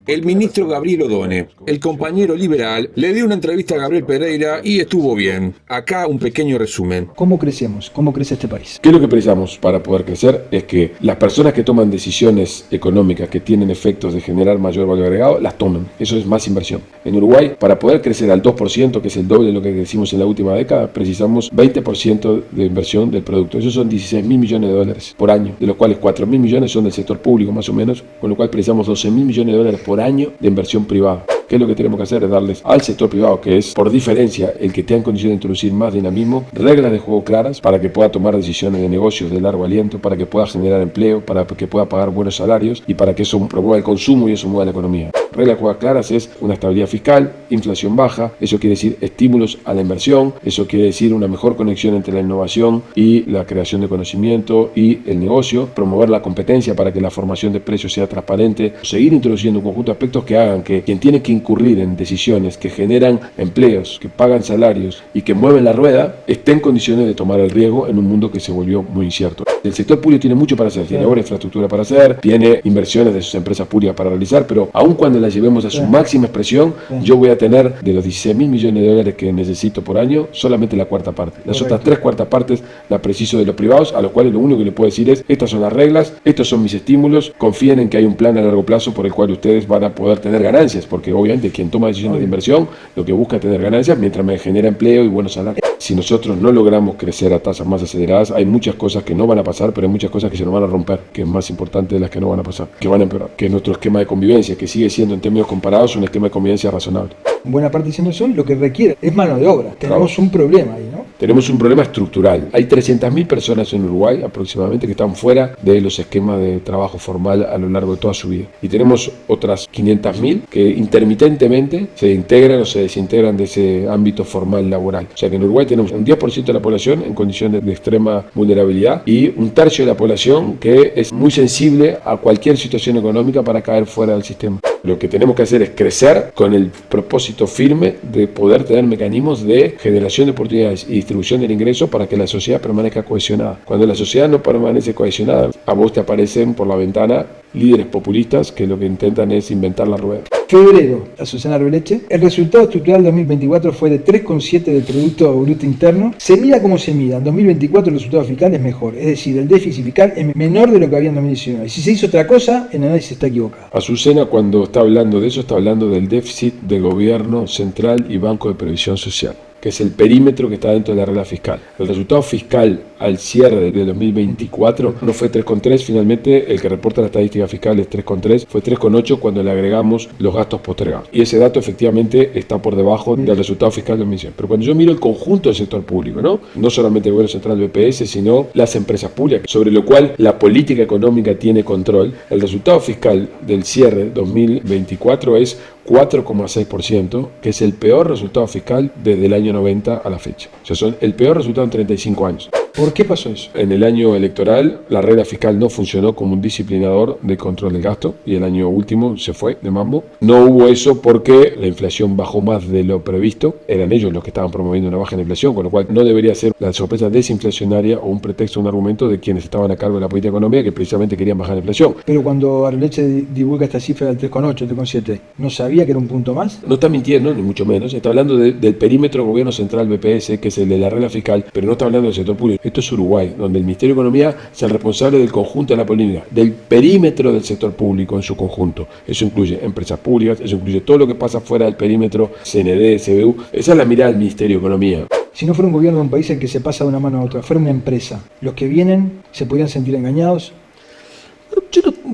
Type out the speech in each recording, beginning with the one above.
El ministro Gabriel Odone, el compañero liberal, le dio una entrevista a Gabriel Pereira y estuvo bien. Acá un pequeño resumen. ¿Cómo crecemos? ¿Cómo crece este país? ¿Qué es lo que precisamos para poder crecer? Es que las personas que toman decisiones económicas que tienen efectos de generar mayor valor agregado, las tomen. Eso es más inversión. En Uruguay, para poder crecer al 2%, que es el doble de lo que crecimos en la última década, precisamos 20% de inversión del producto. Esos son 16.000 millones de dólares por año, de los cuales 4.000 millones son del sector público más o menos, con lo cual precisamos 12.000 millones de dólares por año de inversión privada. ¿Qué es lo que tenemos que hacer? Es darles al sector privado, que es por diferencia el que tenga en condición de introducir más dinamismo, reglas de juego claras para que pueda tomar decisiones de negocios de largo aliento, para que pueda generar empleo, para que pueda pagar buenos salarios y para que eso promueva el consumo y eso mueva la economía. Reglas de juego claras es una estabilidad fiscal, inflación baja, eso quiere decir estímulos a la inversión, eso quiere decir una mejor conexión entre la innovación y la creación de conocimiento y el negocio, promover la competencia para que la formación de precios sea transparente, seguir introduciendo un conjunto de aspectos que hagan que quien tiene que incurrir en decisiones que generan empleos, que pagan salarios y que mueven la rueda, esté en condiciones de tomar el riesgo en un mundo que se volvió muy incierto. El sector público tiene mucho para hacer, tiene buena infraestructura para hacer, tiene inversiones de sus empresas públicas para realizar, pero aun cuando las llevemos a su máxima expresión, yo voy a tener de los 16.000 millones de dólares que necesito por año, solamente la cuarta parte. Las otras 3/4 partes las preciso de los privados, a los cuales lo único que les puedo decir es, estas son las reglas, estos son mis estímulos, confíen en que hay un plan a largo plazo por el cual ustedes van a poder tener ganancias, porque obviamente quien toma decisiones de inversión lo que busca es tener ganancias mientras me genera empleo y buenos salarios. Si nosotros no logramos crecer a tasas más aceleradas, hay muchas cosas que no van a pasar, pero hay muchas cosas que se nos van a romper, que es más importante de las que no van a pasar, que van a empeorar, que es nuestro esquema de convivencia, que sigue siendo en términos comparados un esquema de convivencia razonable. Buena parte diciendo eso, lo que requiere es mano de obra. Tenemos un problema ahí, ¿no? Tenemos un problema estructural. Hay 300.000 personas en Uruguay aproximadamente que están fuera de los esquemas de trabajo formal a lo largo de toda su vida. Y tenemos otras 500.000 que intermitentemente se integran o se desintegran de ese ámbito formal laboral. O sea que en Uruguay tenemos un 10% de la población en condiciones de extrema vulnerabilidad y un tercio de la población que es muy sensible a cualquier situación económica para caer fuera del sistema. Lo que tenemos que hacer es crecer con el propósito firme de poder tener mecanismos de generación de oportunidades y distribución del ingreso para que la sociedad permanezca cohesionada. Cuando la sociedad no permanece cohesionada, a vos te aparecen por la ventana líderes populistas que lo que intentan es inventar la rueda. Febrero, a Susana Arbeleche, el resultado estructural 2024 fue de 3,7 del Producto Bruto Interno. Se mida como se mida, en 2024 el resultado fiscal es mejor, es decir, el déficit fiscal es menor de lo que había en 2019. Si se hizo otra cosa, el análisis está equivocado. Azucena, cuando está hablando de eso, está hablando del déficit de gobierno central y Banco de Previsión Social, que es el perímetro que está dentro de la regla fiscal. El resultado fiscal al cierre de 2024 no fue 3,3, finalmente el que reporta la estadística fiscal es 3,3, fue 3,8 cuando le agregamos los gastos postergados. Y ese dato efectivamente está por debajo del resultado fiscal de 2019. Pero cuando yo miro el conjunto del sector público, no solamente el gobierno central del BPS, sino las empresas públicas, sobre lo cual la política económica tiene control, el resultado fiscal del cierre 2024 es 4,6%, que es el peor resultado fiscal desde el año 90 a la fecha. O sea, son el peor resultado en 35 años. ¿Por qué pasó eso? En el año electoral, la regla fiscal no funcionó como un disciplinador de control del gasto y el año último se fue de mambo. No hubo eso porque la inflación bajó más de lo previsto. Eran ellos los que estaban promoviendo una baja en la inflación, con lo cual no debería ser la sorpresa desinflacionaria o un pretexto, un argumento de quienes estaban a cargo de la política económica que precisamente querían bajar la inflación. Pero cuando Arbeleche divulga esta cifra del 3,8, 3,7, ¿no sabía que era un punto más? No está mintiendo, ni mucho menos. Está hablando del perímetro gobierno central BPS, que es el de la regla fiscal, pero no está hablando del sector público. Esto es Uruguay, donde el Ministerio de Economía es el responsable del conjunto de la política, del perímetro del sector público en su conjunto. Eso incluye empresas públicas, eso incluye todo lo que pasa fuera del perímetro, CND, CBU. Esa es la mirada del Ministerio de Economía. Si no fuera un gobierno de un país en que se pasa de una mano a otra, fuera una empresa, los que vienen se podrían sentir engañados.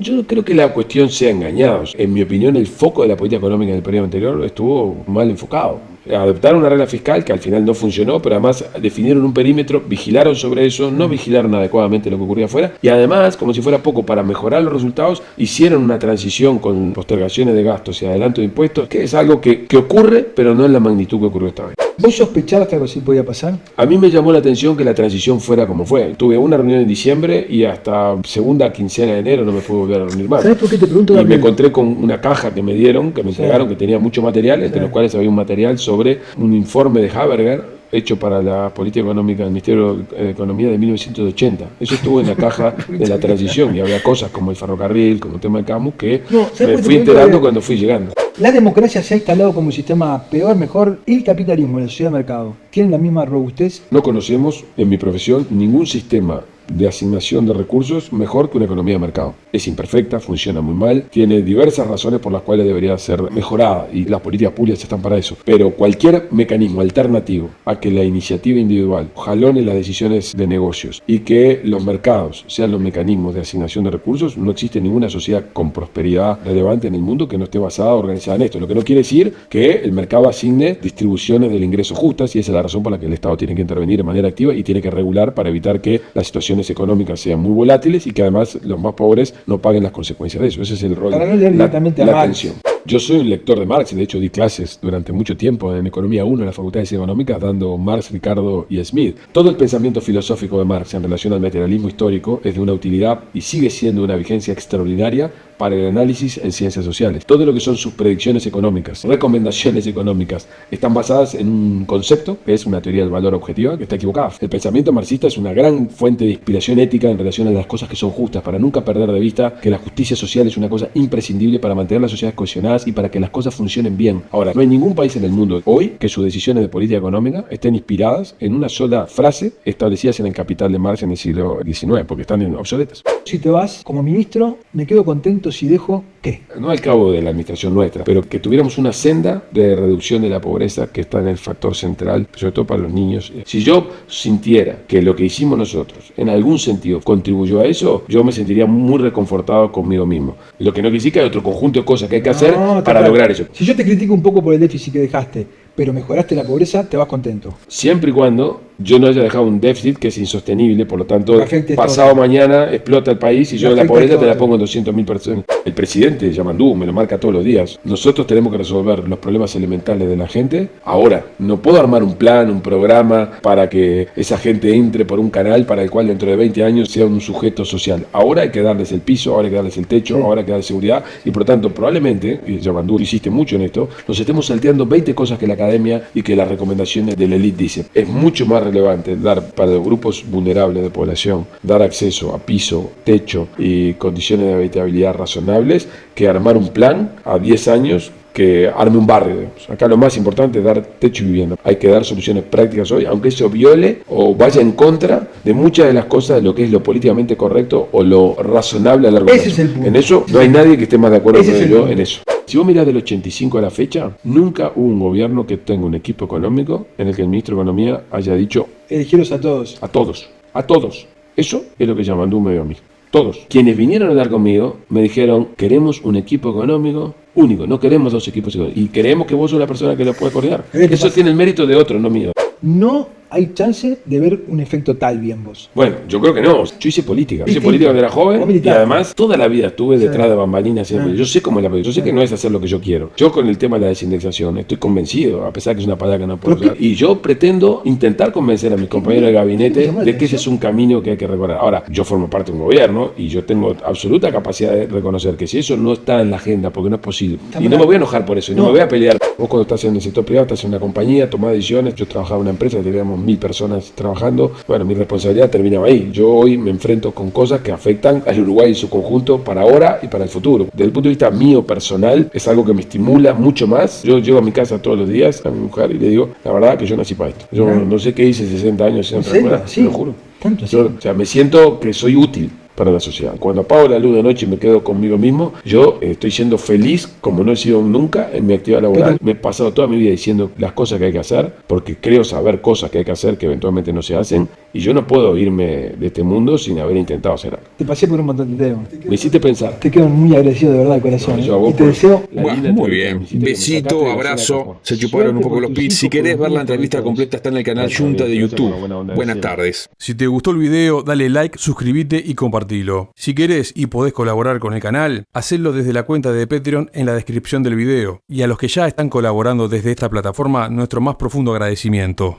Yo no creo que la cuestión sea engañados. En mi opinión, el foco de la política económica en el periodo anterior estuvo mal enfocado. Adoptaron una regla fiscal que al final no funcionó, pero además definieron un perímetro, vigilaron sobre eso, no vigilaron adecuadamente lo que ocurría afuera y además, como si fuera poco, para mejorar los resultados, hicieron una transición con postergaciones de gastos y adelanto de impuestos, que es algo que ocurre, pero no en la magnitud que ocurrió esta vez. ¿Vos sospechabas que algo así podía pasar? A mí me llamó la atención que la transición fuera como fue. Tuve una reunión en diciembre y hasta segunda quincena de enero no me pude volver a reunir más. ¿Sabes por qué te pregunto, Y Gabriel? me encontré con una caja que me dieron, que me entregaron, que tenía mucho material, entre los cuales había un material sobre un informe de Haberger hecho para la política económica del Ministerio de Economía de 1980. Eso estuvo en la caja de la transición y había cosas como el ferrocarril, como el tema de Camus, que me fui enterando cuando fui llegando. La democracia se ha instalado como sistema peor, mejor. El capitalismo, la sociedad de mercado, ¿tienen la misma robustez? No conocemos en mi profesión ningún sistema de asignación de recursos mejor que una economía de mercado. Es imperfecta, funciona muy mal, tiene diversas razones por las cuales debería ser mejorada y las políticas públicas están para eso. Pero cualquier mecanismo alternativo a que la iniciativa individual jalone las decisiones de negocios y que los mercados sean los mecanismos de asignación de recursos, no existe ninguna sociedad con prosperidad relevante en el mundo que no esté basada o organizada en esto. Lo que no quiere decir que el mercado asigne distribuciones del ingreso justas, y esa es la razón por la que el Estado tiene que intervenir de manera activa y tiene que regular para evitar que las situaciones económicas sean muy volátiles y que además los más pobres no paguen las consecuencias de eso. Ese es el rol, para no leer directamente a Marx. atención. Yo soy un lector de Marx, de hecho di clases durante mucho tiempo en Economía 1 en las facultades económicas dando Marx, Ricardo y Smith. Todo el pensamiento filosófico de Marx en relación al materialismo histórico es de una utilidad y sigue siendo una vigencia extraordinaria para el análisis en ciencias sociales. Todo lo que son sus predicciones económicas, recomendaciones económicas, están basadas en un concepto que es una teoría del valor objetiva que está equivocada. El pensamiento marxista es una gran fuente de inspiración ética en relación a las cosas que son justas, para nunca perder de vista que la justicia social es una cosa imprescindible para mantener las sociedades cohesionadas y para que las cosas funcionen bien. Ahora, no hay ningún país en el mundo hoy que sus decisiones de política económica estén inspiradas en una sola frase establecidas en el Capital de Marx en el siglo XIX, porque están obsoletas. Si te vas como ministro, me quedo contento si dejo ¿qué? No al cabo de la administración nuestra, pero que tuviéramos una senda de reducción de la pobreza que está en el factor central, sobre todo para los niños. Si yo sintiera que lo que hicimos nosotros en algún sentido contribuyó a eso, yo me sentiría muy reconfortado conmigo mismo. Lo que no quiere decir que hay otro conjunto de cosas que hay que hacer para lograr eso. Si yo te critico un poco por el déficit que dejaste, pero mejoraste la pobreza, te vas contento. Siempre y cuando yo no haya dejado un déficit que es insostenible, por lo tanto, pasado mañana explota el país y yo la pobreza te la pongo en 200.000 personas. El presidente Yamandú me lo marca todos los días. Nosotros tenemos que resolver los problemas elementales de la gente. Ahora, no puedo armar un plan, un programa para que esa gente entre por un canal para el cual dentro de 20 años sea un sujeto social. Ahora hay que darles el piso, ahora hay que darles el techo, ahora hay que darles seguridad y por lo tanto probablemente, y Yamandú insiste mucho en esto, nos estemos salteando 20 cosas que la academia y que las recomendaciones de la élite dicen. Es mucho más relevante dar para los grupos vulnerables de población, dar acceso a piso, techo y condiciones de habitabilidad razonables que armar un plan a 10 años que arme un barrio. Digamos. Acá lo más importante es dar techo y vivienda. Hay que dar soluciones prácticas hoy, aunque eso viole o vaya en contra de muchas de las cosas de lo que es lo políticamente correcto o lo razonable a largo plazo. Ese es el punto. En eso no hay nadie que esté más de acuerdo con yo en eso. Si vos mirás del 85 a la fecha, nunca hubo un gobierno que tenga un equipo económico en el que el ministro de Economía haya dicho elegirlos a todos. A todos, a todos. Eso es lo que Yamandú me dio a mí. Todos. Quienes vinieron a hablar conmigo me dijeron, queremos un equipo económico único, no queremos dos equipos económicos. Y creemos que vos sos la persona que lo puede coordinar. Eso tiene el mérito de otro, no mío. No hay chance de ver un efecto Talvi en vos. Bueno, yo creo que no. Yo hice política. Hice política cuando era joven y además toda la vida estuve detrás de bambalinas siempre. Yo sé cómo es la política. Yo sé que no es hacer lo que yo quiero. Yo con el tema de la desindexación estoy convencido, a pesar que es una palabra que no puedo usar. Y yo pretendo intentar convencer a mis compañeros de gabinete de que ese es un camino que hay que recorrer. Ahora, yo formo parte de un gobierno y yo tengo absoluta capacidad de reconocer que si eso no está en la agenda, porque no es posible, y no me voy a enojar por eso, y no me voy a pelear. Vos cuando estás en el sector privado, estás en una compañía, tomás decisiones. Yo trabajaba en una empresa que teníamos 1000 personas trabajando. Bueno, mi responsabilidad terminaba ahí. Yo hoy me enfrento con cosas que afectan al Uruguay en su conjunto para ahora y para el futuro. Desde el punto de vista mío personal, es algo que me estimula mucho más. Yo llego a mi casa todos los días a mi mujer y le digo, la verdad que yo nací para esto. Yo no sé qué hice 60 años, te lo juro. ¿Tanto así? O sea, me siento que soy útil para la sociedad. Cuando apago la luz de noche y me quedo conmigo mismo, yo estoy siendo feliz como no he sido nunca en mi actividad laboral. Me he pasado toda mi vida diciendo las cosas que hay que hacer, porque creo saber cosas que hay que hacer que eventualmente no se hacen, y yo no puedo irme de este mundo sin haber intentado hacer algo. Te pasé por un montón de temas. Me hiciste pensar. Te quedo muy agradecido de verdad de corazón. Y te deseo... Muy bien. Besito, abrazo. Se chuparon un poco los pits. Si querés ver la entrevista completa está en el canal Junta de YouTube. Buenas tardes. Si te gustó el video, dale like, suscríbete y compartilo. Si querés y podés colaborar con el canal, hacelo desde la cuenta de Patreon en la descripción del video. Y a los que ya están colaborando desde esta plataforma, nuestro más profundo agradecimiento.